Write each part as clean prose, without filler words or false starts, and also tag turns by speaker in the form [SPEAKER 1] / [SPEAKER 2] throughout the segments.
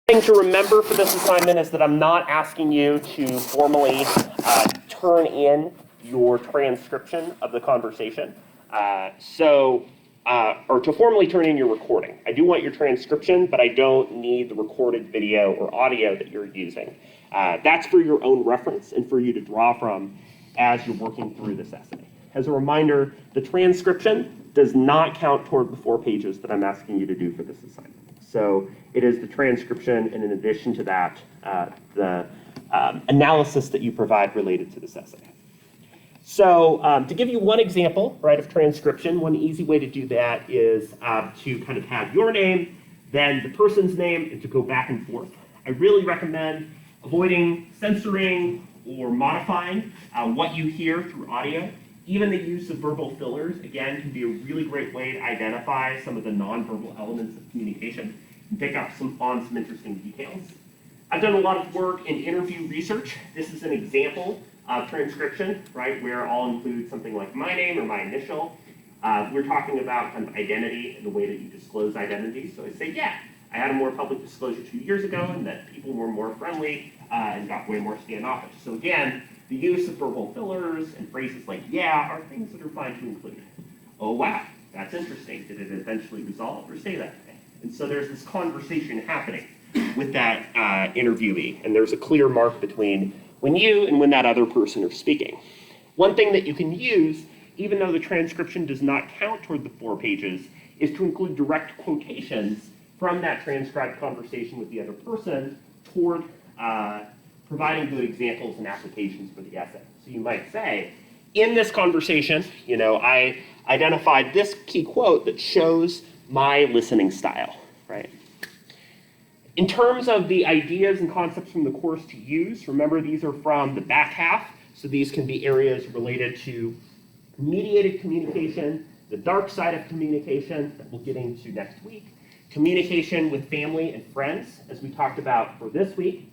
[SPEAKER 1] thing to remember for this assignment is that I'm not asking you to formally turn in your transcription of the conversation. Or to formally turn in your recording. I do want your transcription, but I don't need the recorded video or audio that you're using. That's for your own reference and for you to draw from as you're working through this essay. As a reminder, the transcription does not count toward the 4 pages that I'm asking you to do for this assignment. So it is the transcription, and in addition to that, the analysis that you provide related to this essay. So to give you one example, right, of transcription, one easy way to do that is to kind of have your name, then the person's name, and to go back and forth. I really recommend avoiding censoring or modifying what you hear through audio. Even the use of verbal fillers, again, can be a really great way to identify some of the nonverbal elements of communication and pick up on some interesting details. I've done a lot of work in interview research. This is an example of transcription, right, where I'll include something like my name or my initial. We're talking about kind of identity and the way that you disclose identity. So I say, yeah, I had a more public disclosure 2 years ago, and that people were more friendly and got way more standoffish. So again, the use of verbal fillers and phrases like yeah are things that are fine to include. Oh wow, that's interesting. Did it eventually resolve or stay that way? And so there's this conversation happening with that interviewee, and there's a clear mark between when you and when that other person are speaking. One thing that you can use, even though the transcription does not count toward the 4 pages, is to include direct quotations from that transcribed conversation with the other person toward providing good examples and applications for the essay. So you might say, in this conversation, I identified this key quote that shows my listening style, right? In terms of the ideas and concepts from the course to use, remember these are from the back half, so these can be areas related to mediated communication, the dark side of communication that we'll get into next week, communication with family and friends, as we talked about for this week,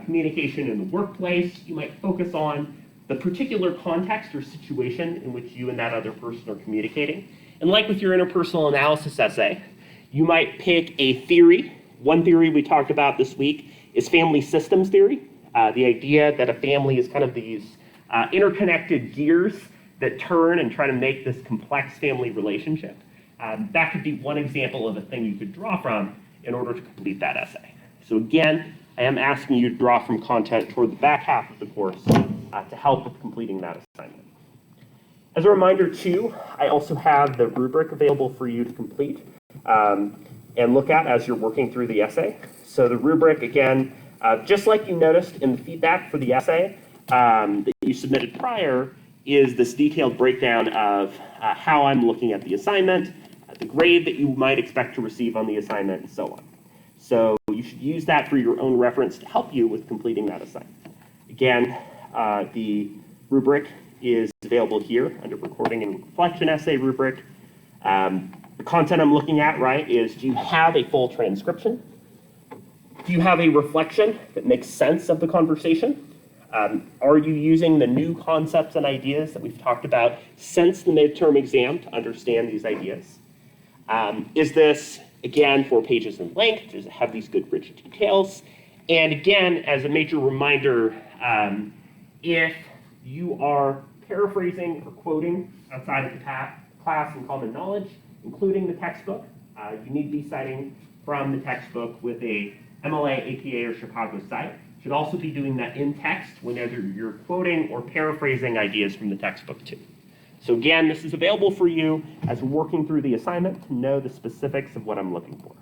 [SPEAKER 1] communication in the workplace. You might focus on the particular context or situation in which you and that other person are communicating. And like with your interpersonal analysis essay, you might pick a theory. One theory we talked about this week is family systems theory, the idea that a family is kind of these interconnected gears that turn and try to make this complex family relationship. That could be one example of a thing you could draw from in order to complete that essay. So again, I am asking you to draw from content toward the back half of the course to help with completing that assignment. As a reminder too, I also have the rubric available for you to complete and look at as you're working through the essay. So the rubric, again, just like you noticed in the feedback for the essay that you submitted prior, is this detailed breakdown of how I'm looking at the assignment, the grade that you might expect to receive on the assignment, and so on. So you should use that for your own reference to help you with completing that assignment. Again, the rubric is available here under recording and reflection essay rubric. The content I'm looking at, right, is do you have a full transcription? Do you have a reflection that makes sense of the conversation? Are you using the new concepts and ideas that we've talked about since the midterm exam to understand these ideas? Is this, again, 4 pages in length? Does it have these good rich details? And again, as a major reminder, if you are paraphrasing or quoting outside of the class and common knowledge, including the textbook, you need to be citing from the textbook with a MLA, APA, or Chicago site. You should also be doing that in text whenever you're quoting or paraphrasing ideas from the textbook too. So again, this is available for you as we're working through the assignment to know the specifics of what I'm looking for.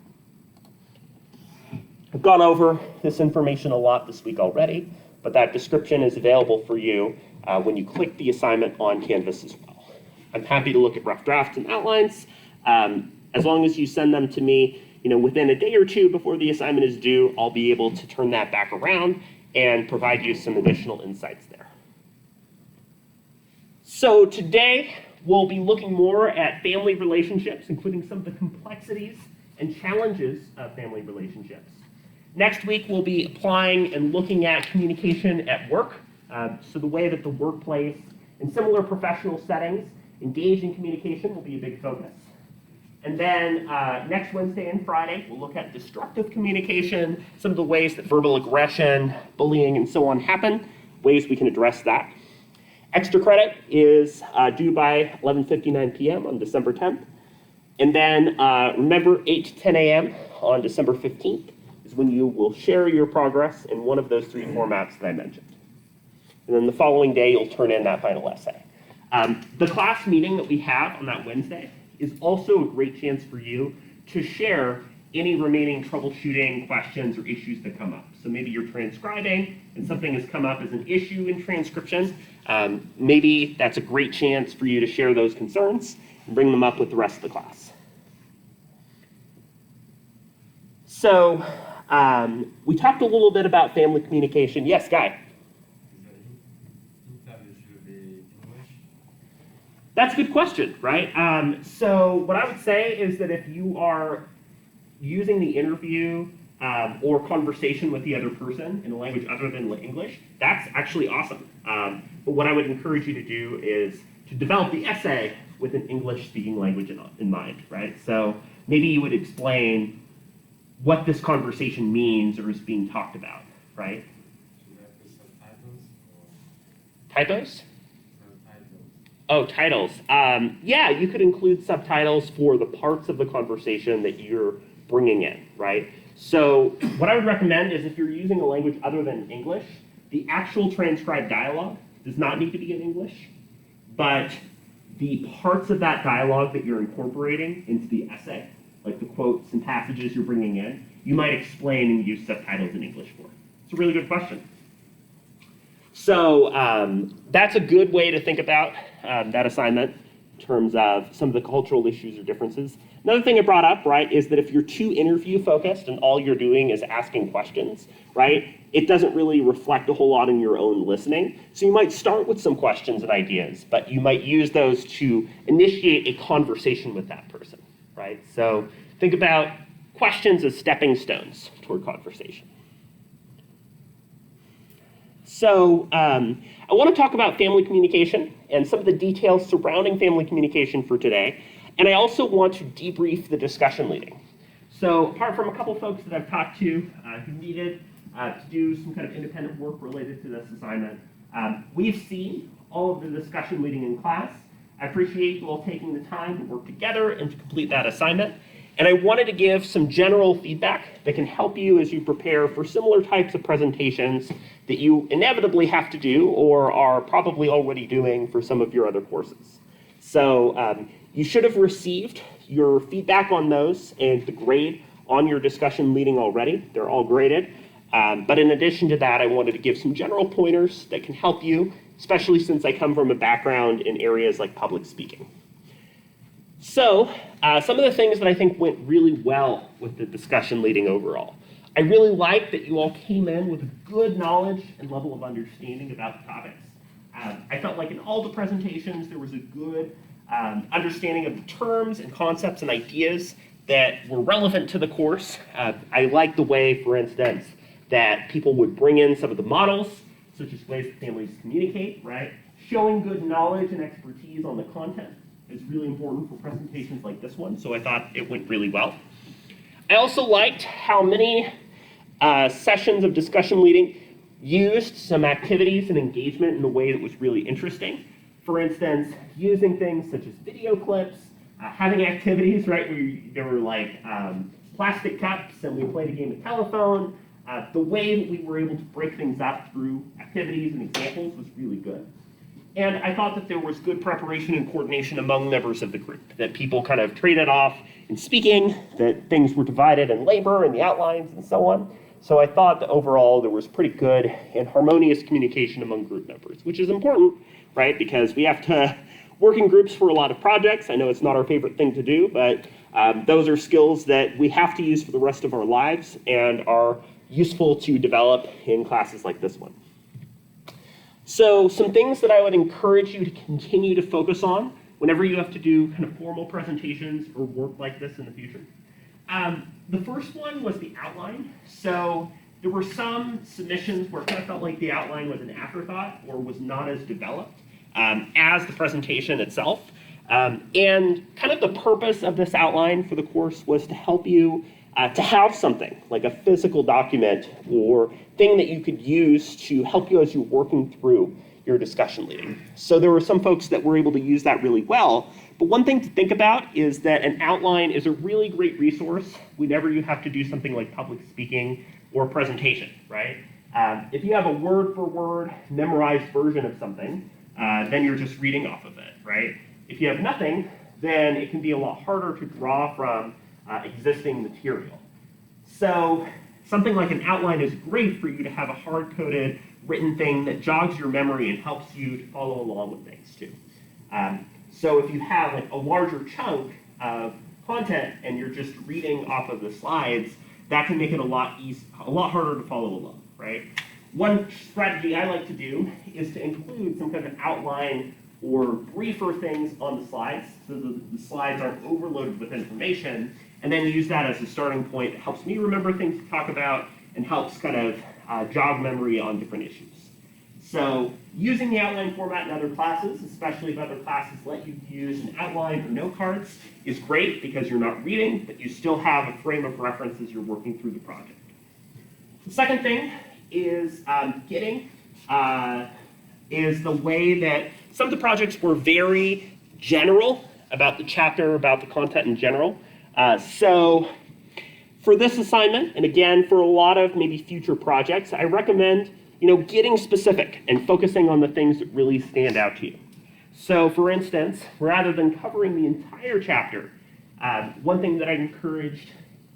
[SPEAKER 1] I've gone over this information a lot this week already, but that description is available for you when you click the assignment on Canvas as well. I'm happy to look at rough drafts and outlines. As long as you send them to me, within a day or two before the assignment is due, I'll be able to turn that back around and provide you some additional insights there. So today, we'll be looking more at family relationships, including some of the complexities and challenges of family relationships. Next week, we'll be applying and looking at communication at work, so the way that the workplace and similar professional settings engage in communication will be a big focus. And then next Wednesday and Friday, we'll look at destructive communication, some of the ways that verbal aggression, bullying, and so on happen, ways we can address that. Extra credit is due by 11:59 p.m. on December 10th. And then remember, 8 to 10 a.m. on December 15th is when you will share your progress in one of those 3 formats that I mentioned. And then the following day, you'll turn in that final essay. The class meeting that we have on that Wednesday is also a great chance for you to share any remaining troubleshooting questions or issues that come up. So maybe you're transcribing and something has come up as an issue in transcription. Maybe that's a great chance for you to share those concerns and bring them up with the rest of the class. So we talked a little bit about family communication. Yes, Guy? That's a good question, right? So what I would say is that if you are using the interview or conversation with the other person in a language other than English, that's actually awesome. But what I would encourage you to do is to develop the essay with an English-speaking language in mind, right? So maybe you would explain what this conversation means or is being talked about, right?
[SPEAKER 2] Should I put subtitles?
[SPEAKER 1] Typos?
[SPEAKER 2] Subtitles.
[SPEAKER 1] Oh, titles. Yeah, you could include subtitles for the parts of the conversation that you're bringing in, right? So what I would recommend is if you're using a language other than English, the actual transcribed dialogue does not need to be in English, but the parts of that dialogue that you're incorporating into the essay, like the quotes and passages you're bringing in, you might explain and use subtitles in English for. It's a really good question. So that's a good way to think about that assignment in terms of some of the cultural issues or differences. Another thing I brought up, right, is that if you're too interview focused and all you're doing is asking questions, right, it doesn't really reflect a whole lot in your own listening. So you might start with some questions and ideas, but you might use those to initiate a conversation with that person, right? So think about questions as stepping stones toward conversation. So I want to talk about family communication and some of the details surrounding family communication for today. And I also want to debrief the discussion leading. So apart from a couple folks that I've talked to who needed to do some kind of independent work related to this assignment, we've seen all of the discussion leading in class. I appreciate you all taking the time to work together and to complete that assignment. And I wanted to give some general feedback that can help you as you prepare for similar types of presentations that you inevitably have to do or are probably already doing for some of your other courses. So you should have received your feedback on those and the grade on your discussion leading already. They're all graded. But in addition to that, I wanted to give some general pointers that can help you, especially since I come from a background in areas like public speaking. So some of the things that I think went really well with the discussion leading overall. I really like that you all came in with a good knowledge and level of understanding about the topics. I felt like in all the presentations there was a good understanding of the terms and concepts and ideas that were relevant to the course. I like the way, for instance, that people would bring in some of the models, such as ways that families communicate, right? Showing good knowledge and expertise on the content is really important for presentations like this one, so I thought it went really well. I also liked how many sessions of discussion leading used some activities and engagement in a way that was really interesting. For instance, using things such as video clips, having activities, right, where there were like plastic cups and we played a game of telephone. The way that we were able to break things up through activities and examples was really good. And I thought that there was good preparation and coordination among members of the group, that people kind of traded off in speaking, that things were divided in labor and the outlines and so on. So I thought that overall there was pretty good and harmonious communication among group members, which is important, right? Because we have to work in groups for a lot of projects. I know it's not our favorite thing to do, but those are skills that we have to use for the rest of our lives and are useful to develop in classes like this one. So some things that I would encourage you to continue to focus on whenever you have to do kind of formal presentations or work like this in the future. The first one was the outline. So there were some submissions where it kind of felt like the outline was an afterthought or was not as developed as the presentation itself. And kind of the purpose of this outline for the course was to help you to have something like a physical document or thing that you could use to help you as you're working through your discussion leading. So there were some folks that were able to use that really well. But one thing to think about is that an outline is a really great resource whenever you have to do something like public speaking or presentation, right? If you have a word-for-word memorized version of something, then you're just reading off of it, right? If you have nothing, then it can be a lot harder to draw from existing material. So something like an outline is great for you to have a hard-coded written thing that jogs your memory and helps you to follow along with things too. So if you have like a larger chunk of content and you're just reading off of the slides, that can make it a lot harder to follow along, right? One strategy I like to do is to include some kind of outline or briefer things on the slides so the slides aren't overloaded with information, and then use that as a starting point. It helps me remember things to talk about and helps kind of jog memory on different issues. So using the outline format in other classes, especially if other classes let you use an outline or note cards, is great because you're not reading, but you still have a frame of reference as you're working through the project. The second thing is is the way that some of the projects were very general about the chapter, about the content in general. So for this assignment, and again, for a lot of maybe future projects, I recommend getting specific and focusing on the things that really stand out to you. So for instance, rather than covering the entire chapter, one thing that I encouraged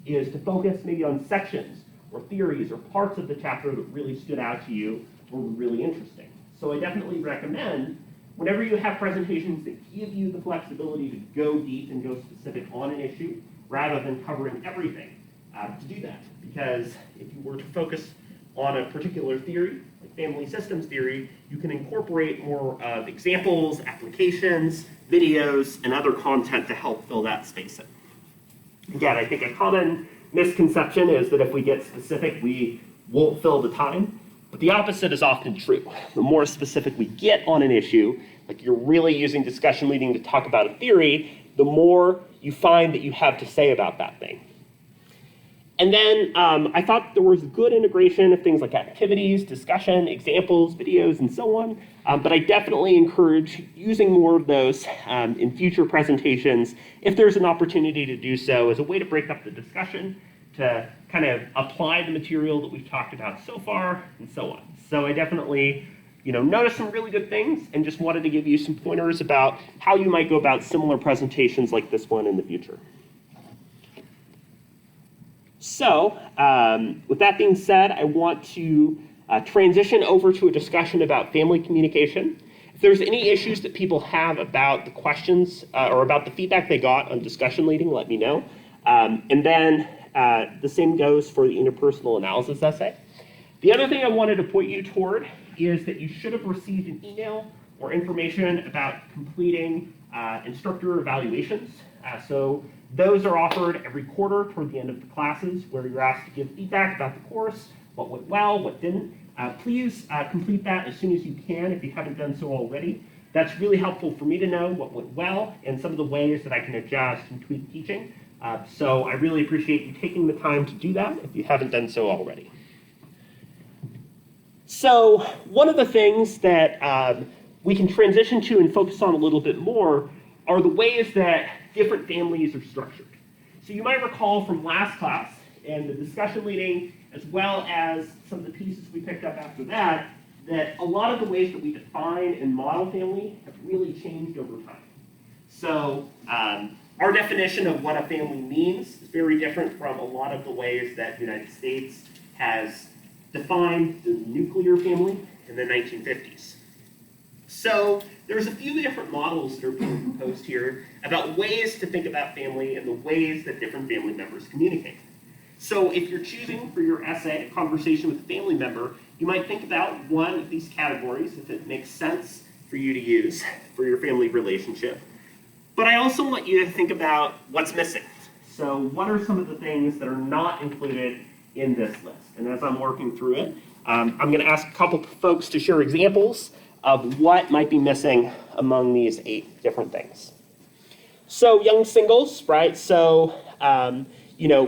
[SPEAKER 1] is to focus maybe on sections or theories or parts of the chapter that really stood out to you or were really interesting. So I definitely recommend whenever you have presentations that give you the flexibility to go deep and go specific on an issue, rather than covering everything, to do that. Because if you were to focus on a particular theory, like family systems theory, you can incorporate more examples, applications, videos, and other content to help fill that space in. Again, I think a common misconception is that if we get specific, we won't fill the time. But the opposite is often true. The more specific we get on an issue, like you're really using discussion leading to talk about a theory, the more you find that you have to say about that thing. And then I thought there was good integration of things like activities, discussion, examples, videos, and so on. But I definitely encourage using more of those in future presentations if there's an opportunity to do so as a way to break up the discussion, to kind of apply the material that we've talked about so far, and so on. So I definitely noticed some really good things and just wanted to give you some pointers about how you might go about similar presentations like this one in the future. So, with that being said, I want to transition over to a discussion about family communication. If there's any issues that people have about the questions or about the feedback they got on discussion leading, let me know. And then the same goes for the interpersonal analysis essay. The other thing I wanted to point you toward is that you should have received an email or information about completing instructor evaluations. So those are offered every quarter toward the end of the classes where you're asked to give feedback about the course, what went well, what didn't. Please complete that as soon as you can if you haven't done so already. That's really helpful for me to know what went well and some of the ways that I can adjust and tweak teaching. So I really appreciate you taking the time to do that if you haven't done so already. So one of the things that we can transition to and focus on a little bit more are the ways that different families are structured. So you might recall from last class and the discussion leading, as well as some of the pieces we picked up after that, that a lot of the ways that we define and model family have really changed over time. So our definition of what a family means is very different from a lot of the ways that the United States has defined the nuclear family in the 1950s. So there's a few different models that are being proposed here about ways to think about family and the ways that different family members communicate. So if you're choosing for your essay a conversation with a family member, you might think about one of these categories if it makes sense for you to use for your family relationship. But I also want you to think about what's missing. So what are some of the things that are not included in this list? And as I'm working through it, I'm going to ask a couple folks to share examples of what might be missing among these 8 different things. So young singles, right? So,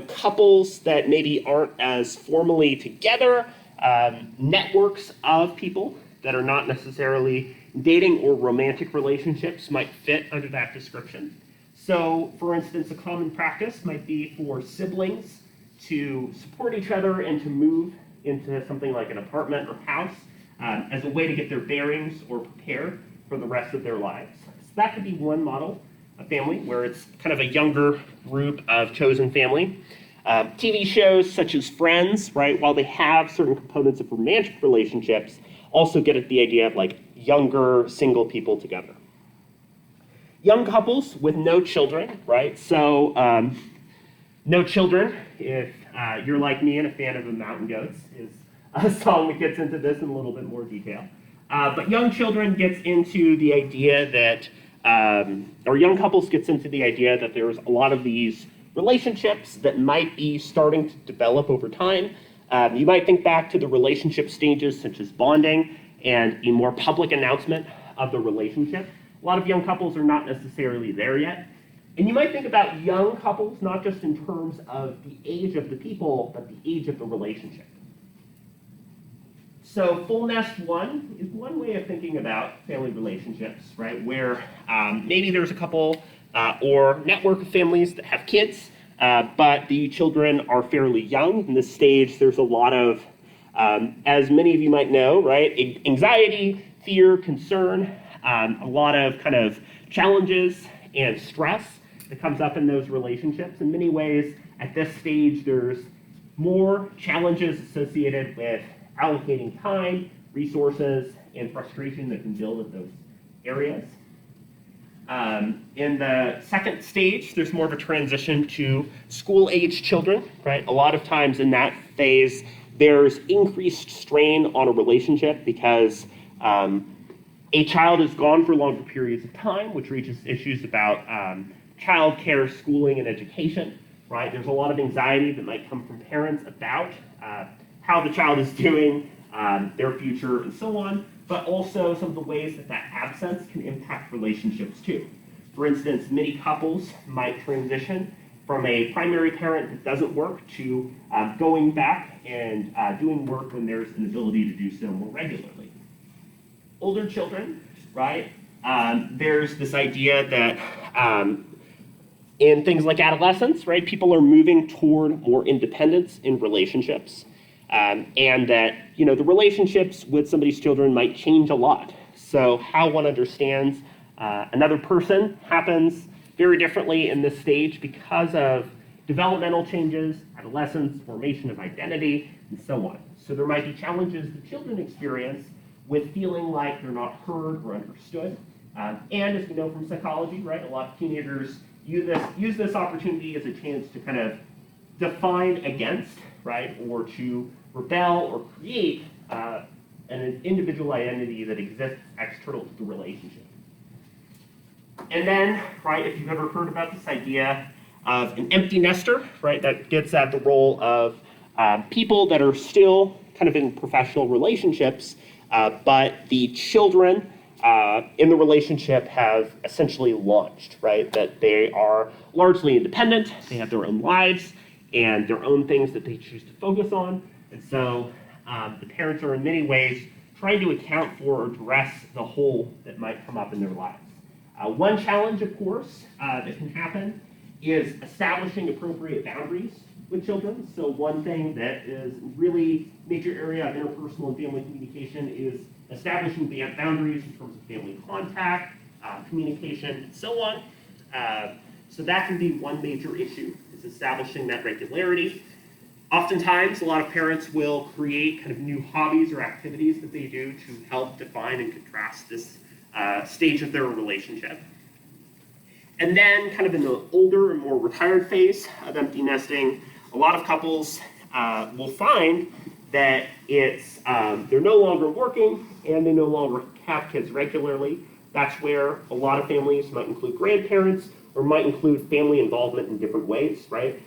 [SPEAKER 1] couples that maybe aren't as formally together, networks of people that are not necessarily dating or romantic relationships might fit under that description. So, for instance, a common practice might be for siblings to support each other and to move into something like an apartment or house as a way to get their bearings or prepare for the rest of their lives. So that could be one model of family where it's kind of a younger group of chosen family. TV shows such as Friends, right, while they have certain components of romantic relationships, also get at the idea of like younger single people together. Young couples with no children, right? So no children, if you're like me and a fan of the Mountain Goats, is a song that gets into this in a little bit more detail. But young children gets into the idea that, or young couples gets into the idea that there's a lot of these relationships that might be starting to develop over time. You might think back to the relationship stages such as bonding and a more public announcement of the relationship. A lot of young couples are not necessarily there yet. And you might think about young couples not just in terms of the age of the people, but the age of the relationship. So full nest one is one way of thinking about family relationships, right? Where maybe there's a couple or network of families that have kids, but the children are fairly young. In this stage, there's a lot of, as many of you might know, right? Anxiety, fear, concern, a lot of kind of challenges and stress that comes up in those relationships. In many ways, at this stage, there's more challenges associated with allocating time, resources, and frustration that can build at those areas. In the second stage, there's more of a transition to school-age children, right? A lot of times in that phase, there's increased strain on a relationship because a child is gone for longer periods of time, which reaches issues about childcare, schooling, and education, right? There's a lot of anxiety that might come from parents about how the child is doing, their future, and so on, but also some of the ways that that absence can impact relationships too. For instance, many couples might transition from a primary parent that doesn't work to going back and doing work when there's an ability to do so more regularly. Older children, right? There's this idea that in things like adolescence, right, people are moving toward more independence in relationships. And that, the relationships with somebody's children might change a lot. So how one understands another person happens very differently in this stage because of developmental changes, adolescence, formation of identity, and so on. So there might be challenges that children experience with feeling like they're not heard or understood. And as we know from psychology, right, a lot of teenagers use this opportunity as a chance to kind of define against, right, or to rebel or create an individual identity that exists external to the relationship. And then, right, if you've ever heard about this idea of an empty nester, right, that gets at the role of people that are still kind of in professional relationships, but the children in the relationship have essentially launched, right, that they are largely independent, they have their own lives, and their own things that they choose to focus on. And so the parents are in many ways trying to account for or address the hole that might come up in their lives. One challenge, of course, that can happen is establishing appropriate boundaries with children. So one thing that is really major area of interpersonal and family communication is establishing boundaries in terms of family contact, communication, and so on. So that can be one major issue, is establishing that regularity. Oftentimes, a lot of parents will create kind of new hobbies or activities that they do to help define and contrast this stage of their relationship. And then kind of in the older and more retired phase of empty nesting, a lot of couples will find that it's they're no longer working and they no longer have kids regularly. That's where a lot of families might include grandparents or might include family involvement in different ways, right?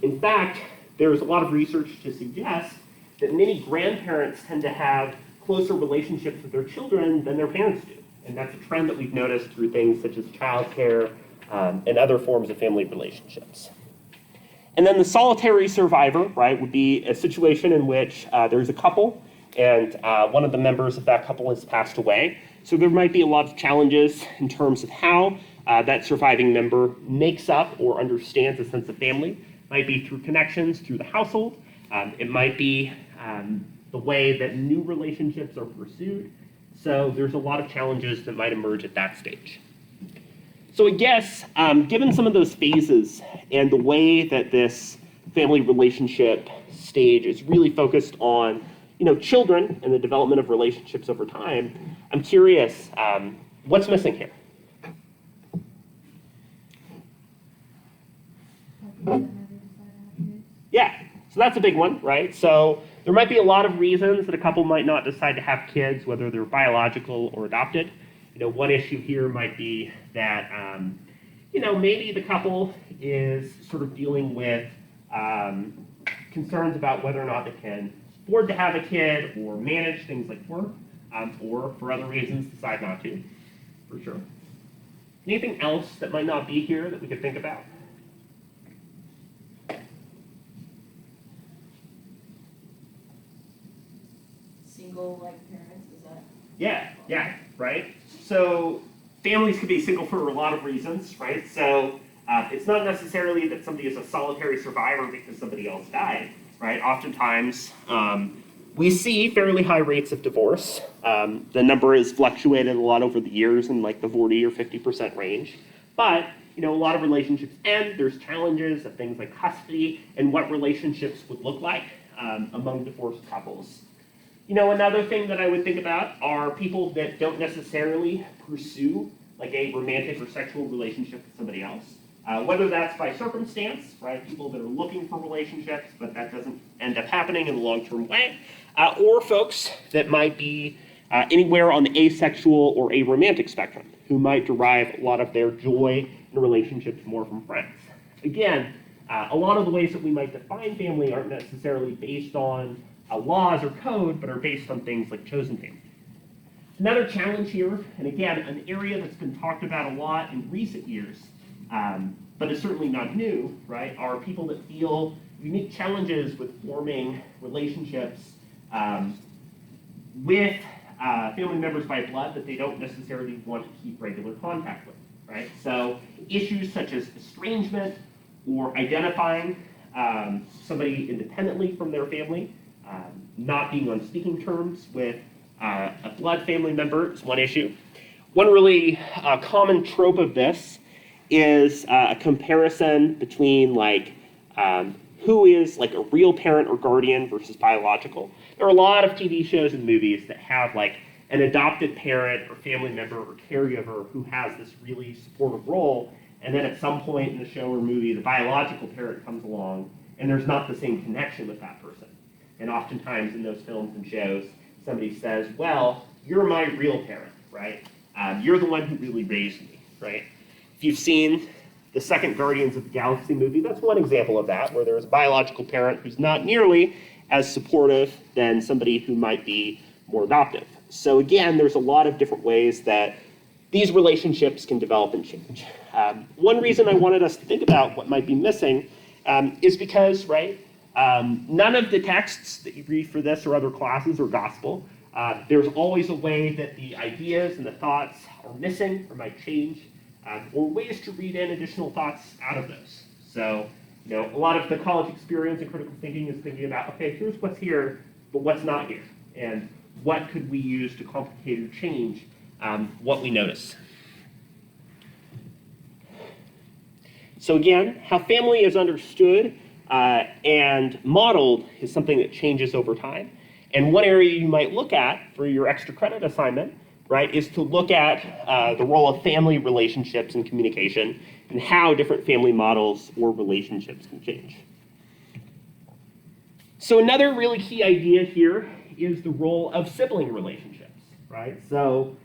[SPEAKER 1] In fact, there's a lot of research to suggest that many grandparents tend to have closer relationships with their children than their parents do. And that's a trend that we've noticed through things such as childcare, and other forms of family relationships. And then the solitary survivor, right, would be a situation in which there's a couple and one of the members of that couple has passed away. So there might be a lot of challenges in terms of how that surviving member makes up or understands a sense of family. It might be through connections through the household. It might be the way that new relationships are pursued. So there's a lot of challenges that might emerge at that stage. So I guess, given some of those phases and the way that this family relationship stage is really focused on, children and the development of relationships over time, I'm curious, what's missing here? Yeah, so that's a big one, right? So there might be a lot of reasons that a couple might not decide to have kids, whether they're biological or adopted. One issue here might be that, maybe the couple is sort of dealing with concerns about whether or not they can afford to have a kid or manage things like work, or for other reasons decide not to, for sure. Anything else that might not be here that we could think about?
[SPEAKER 3] Single-like parents, is that?
[SPEAKER 1] Yeah, right? So families could be single for a lot of reasons, right? So it's not necessarily that somebody is a solitary survivor because somebody else died, right? Oftentimes, we see fairly high rates of divorce. The number has fluctuated a lot over the years in like the 40 or 50% range. But, a lot of relationships end. There's challenges of things like custody and what relationships would look like among divorced couples. Another thing that I would think about are people that don't necessarily pursue like a romantic or sexual relationship with somebody else. Whether that's by circumstance, right? People that are looking for relationships, but that doesn't end up happening in the long-term way. Or folks that might be anywhere on the asexual or aromantic spectrum, who might derive a lot of their joy in relationships more from friends. Again, a lot of the ways that we might define family aren't necessarily based on laws or code, but are based on things like chosen family. Another challenge here, and again, an area that's been talked about a lot in recent years, but is certainly not new, right, are people that feel unique challenges with forming relationships with family members by blood that they don't necessarily want to keep regular contact with, right? So issues such as estrangement or identifying somebody independently from their family, not being on speaking terms with a blood family member is one issue. One really common trope of this is a comparison between who is like a real parent or guardian versus biological. There are a lot of TV shows and movies that have like an adopted parent or family member or caregiver who has this really supportive role, and then at some point in the show or movie, the biological parent comes along and there's not the same connection with that person. And oftentimes in those films and shows, somebody says, well, you're my real parent, right? You're the one who really raised me, right? If you've seen the second Guardians of the Galaxy movie, that's one example of that, where there's a biological parent who's not nearly as supportive than somebody who might be more adoptive. So again, there's a lot of different ways that these relationships can develop and change. One reason I wanted us to think about what might be missing is because, right, none of the texts that you read for this or other classes are gospel. There's always a way that the ideas and the thoughts are missing or might change, or ways to read in additional thoughts out of those. So, a lot of the college experience and critical thinking is thinking about, okay, here's what's here, but what's not here, and what could we use to complicate or change what we notice. So again, how family is understood and modeled is something that changes over time. And one area you might look at for your extra credit assignment, right, is to look at the role of family relationships and communication and how different family models or relationships can change. So another really key idea here is the role of sibling relationships, right? So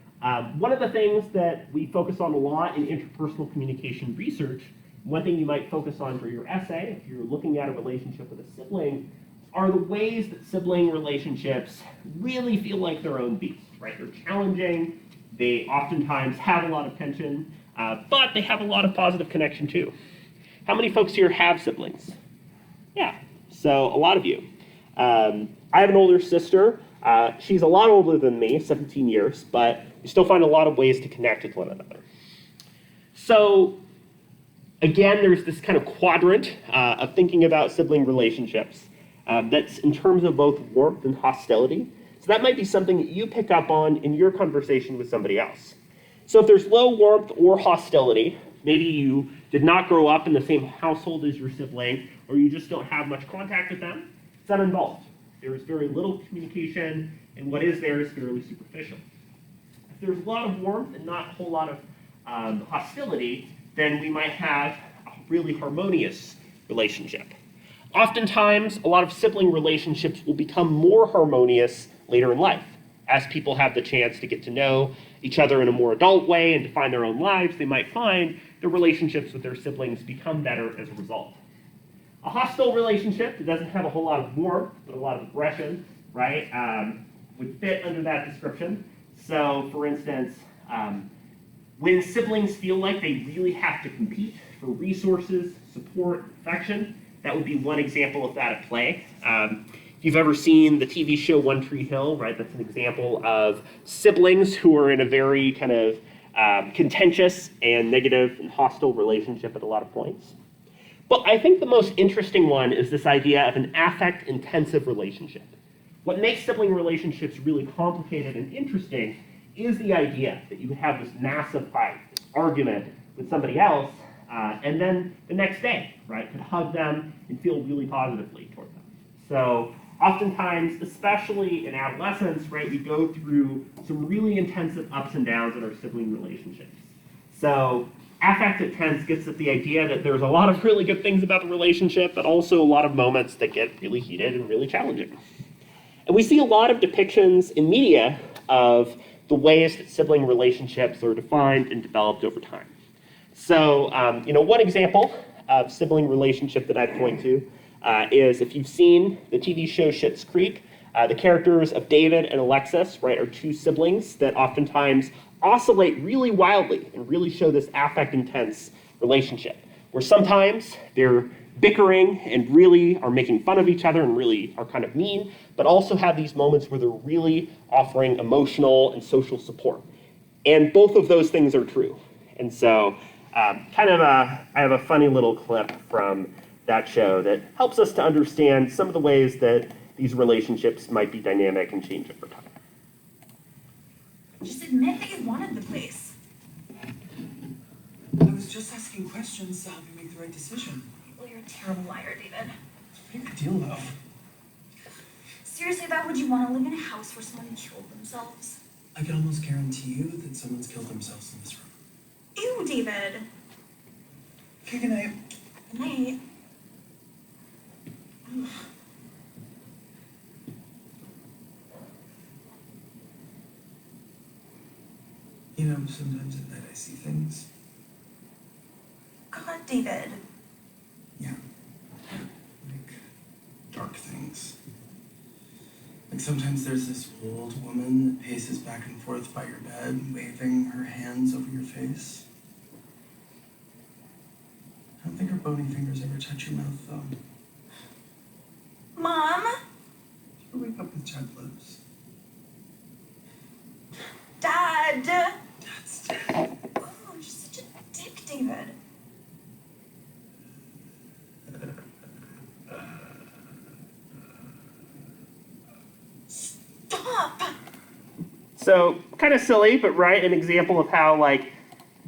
[SPEAKER 1] one of the things that we focus on a lot in interpersonal communication research, one thing you might focus on for your essay, if you're looking at a relationship with a sibling, are the ways that sibling relationships really feel like their own beast, right? They're challenging, they oftentimes have a lot of tension, but they have a lot of positive connection too. How many folks here have siblings? Yeah, so a lot of you. I have an older sister. She's a lot older than me, 17 years, but we still find a lot of ways to connect with one another. So again, there's this kind of quadrant of thinking about sibling relationships that's in terms of both warmth and hostility. So that might be something that you pick up on in your conversation with somebody else. So if there's low warmth or hostility, maybe you did not grow up in the same household as your sibling, or you just don't have much contact with them, it's uninvolved. There is very little communication, and what is there is fairly superficial. If there's a lot of warmth and not a whole lot of hostility, then we might have a really harmonious relationship. Oftentimes, a lot of sibling relationships will become more harmonious later in life. As people have the chance to get to know each other in a more adult way and define their own lives, they might find their relationships with their siblings become better as a result. A hostile relationship that doesn't have a whole lot of warmth, but a lot of aggression, right, would fit under that description. So, for instance, when siblings feel like they really have to compete for resources, support, affection, that would be one example of that at play. If you've ever seen the TV show One Tree Hill, right, that's an example of siblings who are in a very kind of contentious and negative and hostile relationship at a lot of points. But I think the most interesting one is this idea of an affect-intensive relationship. What makes sibling relationships really complicated and interesting is the idea that you have this massive fight, this argument with somebody else, and then the next day, right, could hug them and feel really positively toward them. So oftentimes, especially in adolescence, right, we go through some really intensive ups and downs in our sibling relationships. So affective tense gets at the idea that there's a lot of really good things about the relationship, but also a lot of moments that get really heated and really challenging. And we see a lot of depictions in media of the ways that sibling relationships are defined and developed over time. So, one example of sibling relationship that I'd point to is if you've seen the TV show Schitt's Creek, the characters of David and Alexis, right, are two siblings that oftentimes oscillate really wildly and really show this affect-intense relationship, where sometimes they're bickering and really are making fun of each other and really are kind of mean, but also have these moments where they're really offering emotional and social support. And both of those things are true. And so I have a funny little clip from that show that helps us to understand some of the ways that these relationships might be dynamic and change over time.
[SPEAKER 4] Just admit that you wanted the place.
[SPEAKER 5] I was just asking questions to help you make the right decision.
[SPEAKER 4] Well, you're a terrible liar, David.
[SPEAKER 5] It's a pretty good deal, though.
[SPEAKER 4] Seriously, though, would you want to live in a house where someone killed themselves?
[SPEAKER 5] I can almost guarantee you that someone's killed themselves in this room.
[SPEAKER 4] Ew, David.
[SPEAKER 5] Okay, good night.
[SPEAKER 4] Good night.
[SPEAKER 5] You know, sometimes at night I see things.
[SPEAKER 4] God, David.
[SPEAKER 5] Yeah. Like dark things. Like sometimes there's this old woman that paces back and forth by your bed, waving her hands over your face. I don't think her bony fingers ever touch your mouth, though.
[SPEAKER 4] Mom?
[SPEAKER 5] You wake up with chapped lips.
[SPEAKER 4] Dad.
[SPEAKER 5] Dad's dead.
[SPEAKER 4] Oh, you're such a dick, David. Stop!
[SPEAKER 1] So kind of silly, but right, an example of how like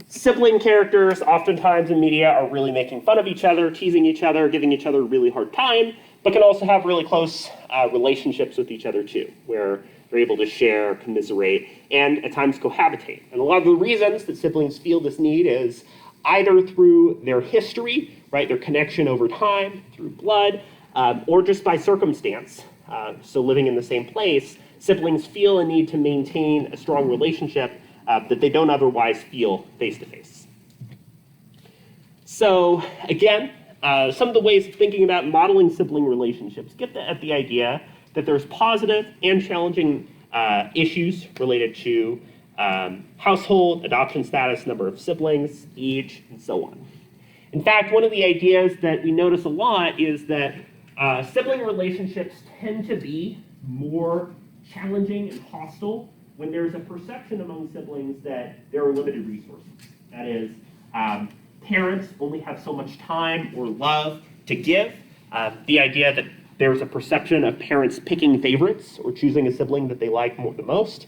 [SPEAKER 1] sibling characters oftentimes in media are really making fun of each other, teasing each other, giving each other a really hard time, but can also have really close relationships with each other too, where they're able to share, commiserate, and at times cohabitate. And a lot of the reasons that siblings feel this need is either through their history, right, their connection over time, through blood, or just by circumstance. So living in the same place, siblings feel a need to maintain a strong relationship that they don't otherwise feel face-to-face. So again, some of the ways of thinking about modeling sibling relationships get at the idea that there's positive and challenging issues related to household, adoption status, number of siblings, age, and so on. In fact, one of the ideas that we notice a lot is that sibling relationships tend to be more challenging and hostile when there's a perception among siblings that there are limited resources. That is, parents only have so much time or love to give. The idea that there's a perception of parents picking favorites or choosing a sibling that they like the most,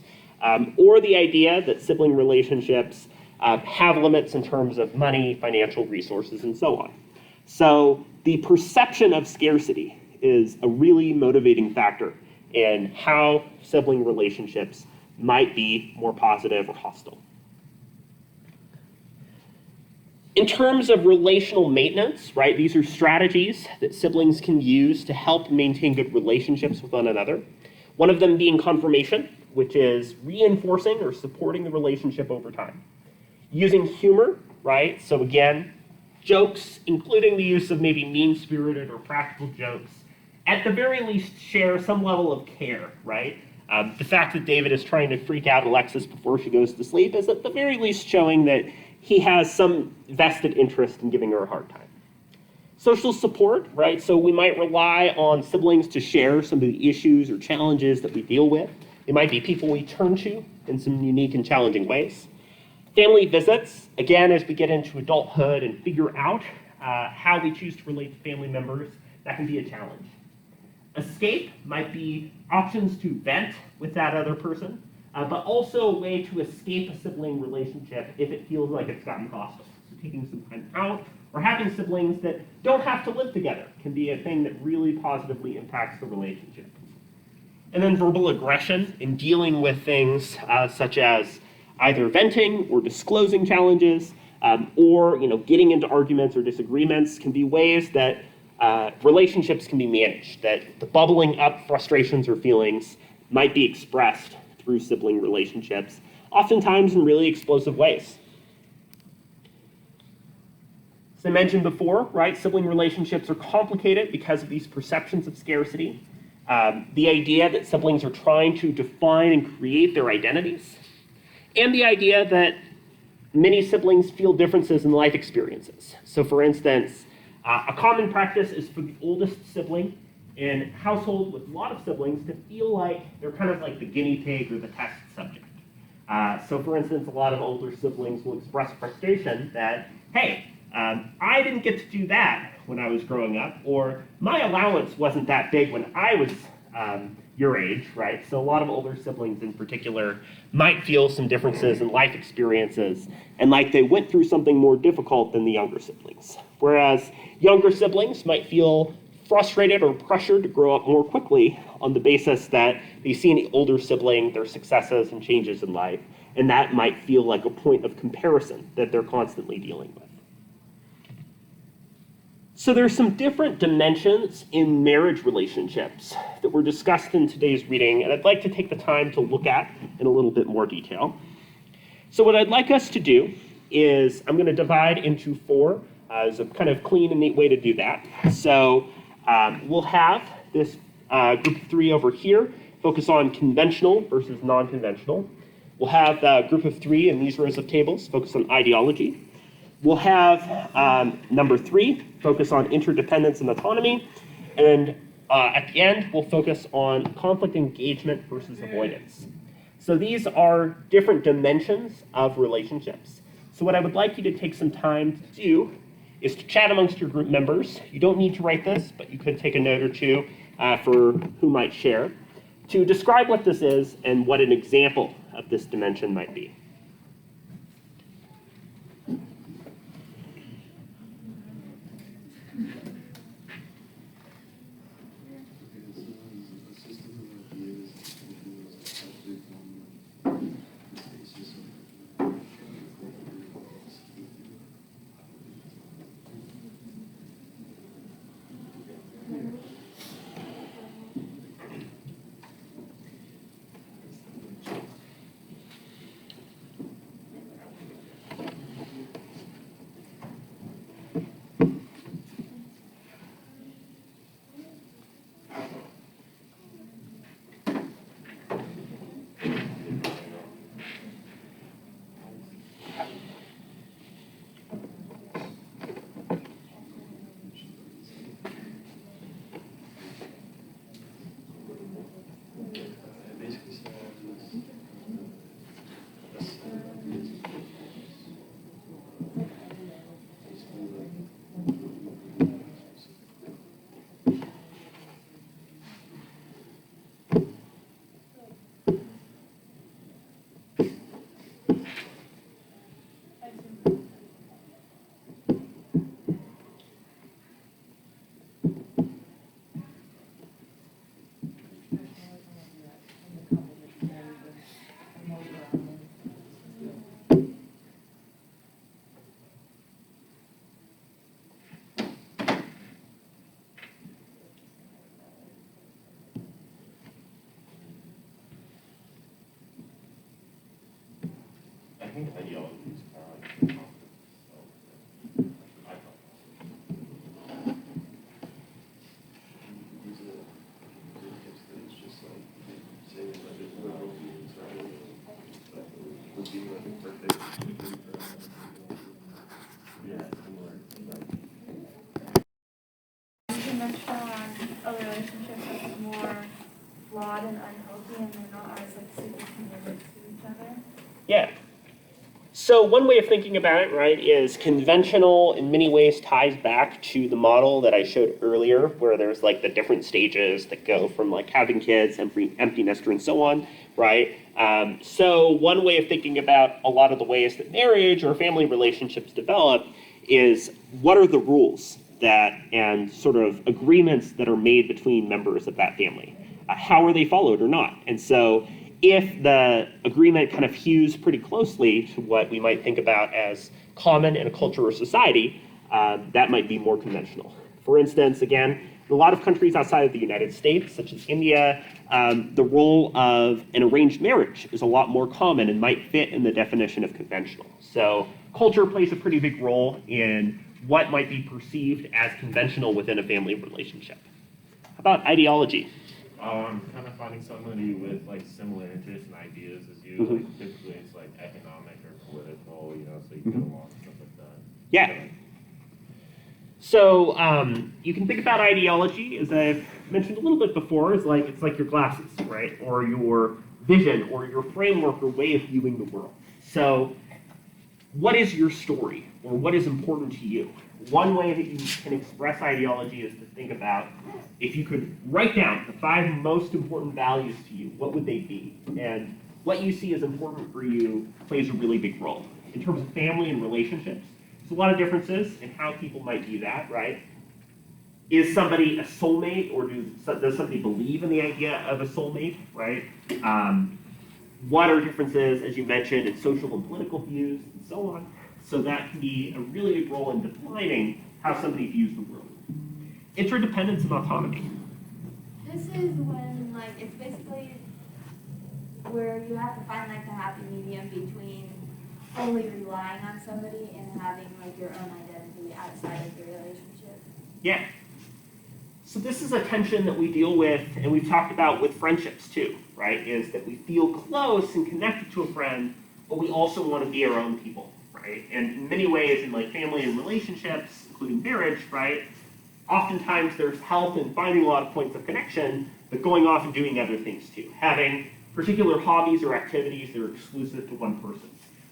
[SPEAKER 1] or the idea that sibling relationships have limits in terms of money, financial resources, and so on. So the perception of scarcity is a really motivating factor in how sibling relationships might be more positive or hostile. In terms of relational maintenance, right, these are strategies that siblings can use to help maintain good relationships with one another. One of them being confirmation, which is reinforcing or supporting the relationship over time. Using humor, right, so again, jokes, including the use of maybe mean-spirited or practical jokes, at the very least share some level of care, right? The fact that David is trying to freak out Alexis before she goes to sleep is at the very least showing that he has some vested interest in giving her a hard time. Social support, right? So we might rely on siblings to share some of the issues or challenges that we deal with. It might be people we turn to in some unique and challenging ways. Family visits, again, as we get into adulthood and figure out how we choose to relate to family members, that can be a challenge. Escape might be options to vent with that other person, but also a way to escape a sibling relationship if it feels like it's gotten hostile. So taking some time out or having siblings that don't have to live together can be a thing that really positively impacts the relationship. And then verbal aggression in dealing with things such as either venting or disclosing challenges, or getting into arguments or disagreements can be ways that relationships can be managed, that the bubbling up frustrations or feelings might be expressed through sibling relationships, oftentimes in really explosive ways. As I mentioned before, right, sibling relationships are complicated because of these perceptions of scarcity. The idea that siblings are trying to define and create their identities, and the idea that many siblings feel differences in life experiences. So for instance, a common practice is for the oldest sibling in households with a lot of siblings to feel like they're kind of like the guinea pig or the test subject. So for instance, a lot of older siblings will express frustration that, hey, I didn't get to do that when I was growing up, or my allowance wasn't that big when I was your age, right? So a lot of older siblings in particular might feel some differences in life experiences and like they went through something more difficult than the younger siblings. Whereas younger siblings might feel frustrated or pressured to grow up more quickly on the basis that they see an older sibling, their successes and changes in life, and that might feel like a point of comparison that they're constantly dealing with. So there's some different dimensions in marriage relationships that were discussed in today's reading, and I'd like to take the time to look at in a little bit more detail. So what I'd like us to do is I'm going to divide into four as a kind of clean and neat way to do that. So we'll have this group of three over here focus on conventional versus non-conventional. We'll have the group of three in these rows of tables focus on ideology. We'll have number three focus on interdependence and autonomy. And at the end, we'll focus on conflict engagement versus avoidance. So these are different dimensions of relationships. So what I would like you to take some time to do is to chat amongst your group members. You don't need to write this, but you could take a note or two for who might share, to describe what this is and what an example of this dimension might be.
[SPEAKER 2] think ideology is kind of like the opposite. So, I thought.
[SPEAKER 6] It's just like saying that there's no routines, right? Like, would be like a perfect.
[SPEAKER 2] Yeah, similar.
[SPEAKER 7] Conventional and a relationship that's more flawed and unhealthy and they're not as like super committed to each other.
[SPEAKER 1] Yeah. So one way of thinking about it, right, is conventional in many ways ties back to the model that I showed earlier, where there's like the different stages that go from like having kids, empty nester, and so on, right? So one way of thinking about a lot of the ways that marriage or family relationships develop is what are the rules that and sort of agreements that are made between members of that family? How are they followed or not? And so if the agreement kind of hews pretty closely to what we might think about as common in a culture or society, that might be more conventional. For instance, again, in a lot of countries outside of the United States, such as India, the role of an arranged marriage is a lot more common and might fit in the definition of conventional. So culture plays a pretty big role in what might be perceived as conventional within a family relationship. How about ideology?
[SPEAKER 2] I'm kind of finding somebody with like similar interests and ideas as you.
[SPEAKER 1] Mhm.
[SPEAKER 2] Like typically it's like economic or political, you know, so you get along and stuff like that.
[SPEAKER 1] Yeah. So you can think about ideology, as I've mentioned a little bit before, as like it's like your glasses, right? Or your vision, or your framework, or way of viewing the world. So what is your story, or what is important to you? One way that you can express ideology is to think about if you could write down the 5 most important values to you, what would they be? And what you see as important for you plays a really big role. In terms of family and relationships, there's a lot of differences in how people might view that, right? Is somebody a soulmate, or does somebody believe in the idea of a soulmate, right? What are differences, as you mentioned, in social and political views, and so on. So that can be a really big role in defining how somebody views the world. Interdependence and autonomy.
[SPEAKER 7] This is when like it's basically where you have to find like the happy medium between fully relying on somebody and having like your own identity outside of the relationship.
[SPEAKER 1] Yeah. So this is a tension that we deal with, and we've talked about with friendships too, right? Is that we feel close and connected to a friend, but we also want to be our own people, right? And in many ways, in like family and relationships, including marriage, right? Oftentimes there's health in finding a lot of points of connection, but going off and doing other things too. Having particular hobbies or activities that are exclusive to one person.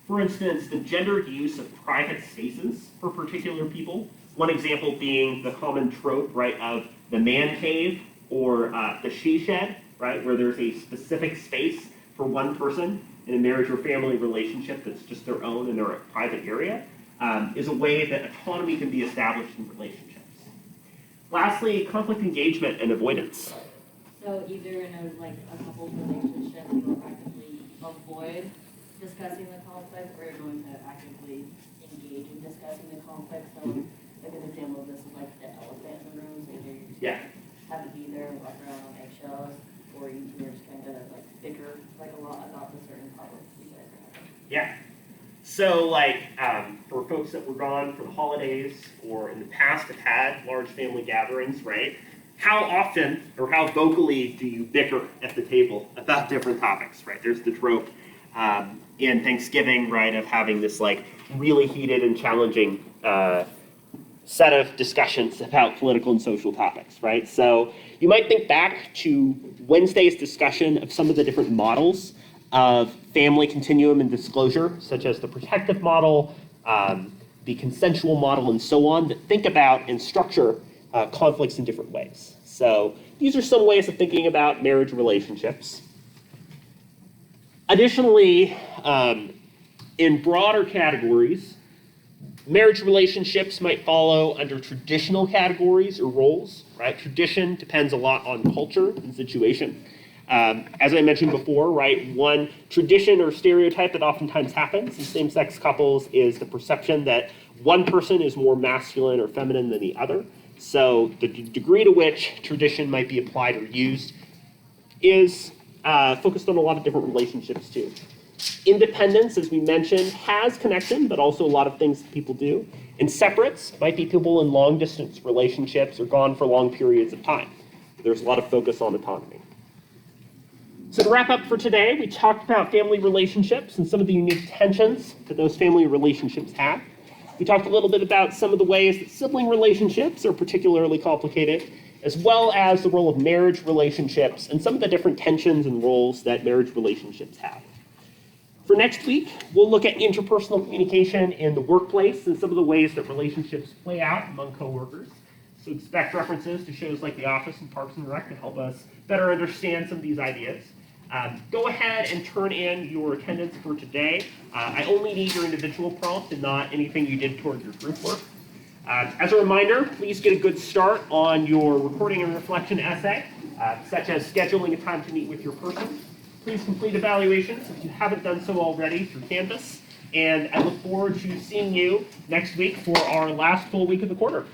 [SPEAKER 1] For instance, the gendered use of private spaces for particular people. One example being the common trope, right, of the man cave or the she shed, right, where there's a specific space for one person in a marriage or family relationship that's just their own in their private area, is a way that autonomy can be established in relationships. Lastly, conflict engagement and avoidance.
[SPEAKER 3] So either in a couple's relationship, you will actively avoid discussing the conflict, or you're going to actively engage in discussing the conflict. So like an example of this is like the elephant in the room. So either you just have to be there and walk around on eggshells, or you just kind of like bicker like a lot about the certain problems you guys are having.
[SPEAKER 1] Yeah. So like for folks that were gone for the holidays or in the past have had large family gatherings, right? How often or how vocally do you bicker at the table about different topics, right? There's the trope in Thanksgiving, right, of having this like really heated and challenging set of discussions about political and social topics, right? So you might think back to Wednesday's discussion of some of the different models of family continuum and disclosure, such as the protective model, the consensual model, and so on, that think about and structure conflicts in different ways. So these are some ways of thinking about marriage relationships. Additionally, in broader categories, marriage relationships might follow under traditional categories or roles, right? Tradition depends a lot on culture and situation. As I mentioned before, right, one tradition or stereotype that oftentimes happens in same-sex couples is the perception that one person is more masculine or feminine than the other. So the degree to which tradition might be applied or used is focused on a lot of different relationships too. Independence, as we mentioned, has connection, but also a lot of things that people do. And separates might be people in long-distance relationships or gone for long periods of time. There's a lot of focus on autonomy. So to wrap up for today, we talked about family relationships and some of the unique tensions that those family relationships have. We talked a little bit about some of the ways that sibling relationships are particularly complicated, as well as the role of marriage relationships and some of the different tensions and roles that marriage relationships have. For next week, we'll look at interpersonal communication in the workplace and some of the ways that relationships play out among coworkers. So expect references to shows like The Office and Parks and Rec to help us better understand some of these ideas. Go ahead and turn in your attendance for today. I only need your individual prompt and not anything you did toward your group work. As a reminder, please get a good start on your recording and reflection essay, such as scheduling a time to meet with your person. Please complete evaluations if you haven't done so already through Canvas. And I look forward to seeing you next week for our last full week of the quarter.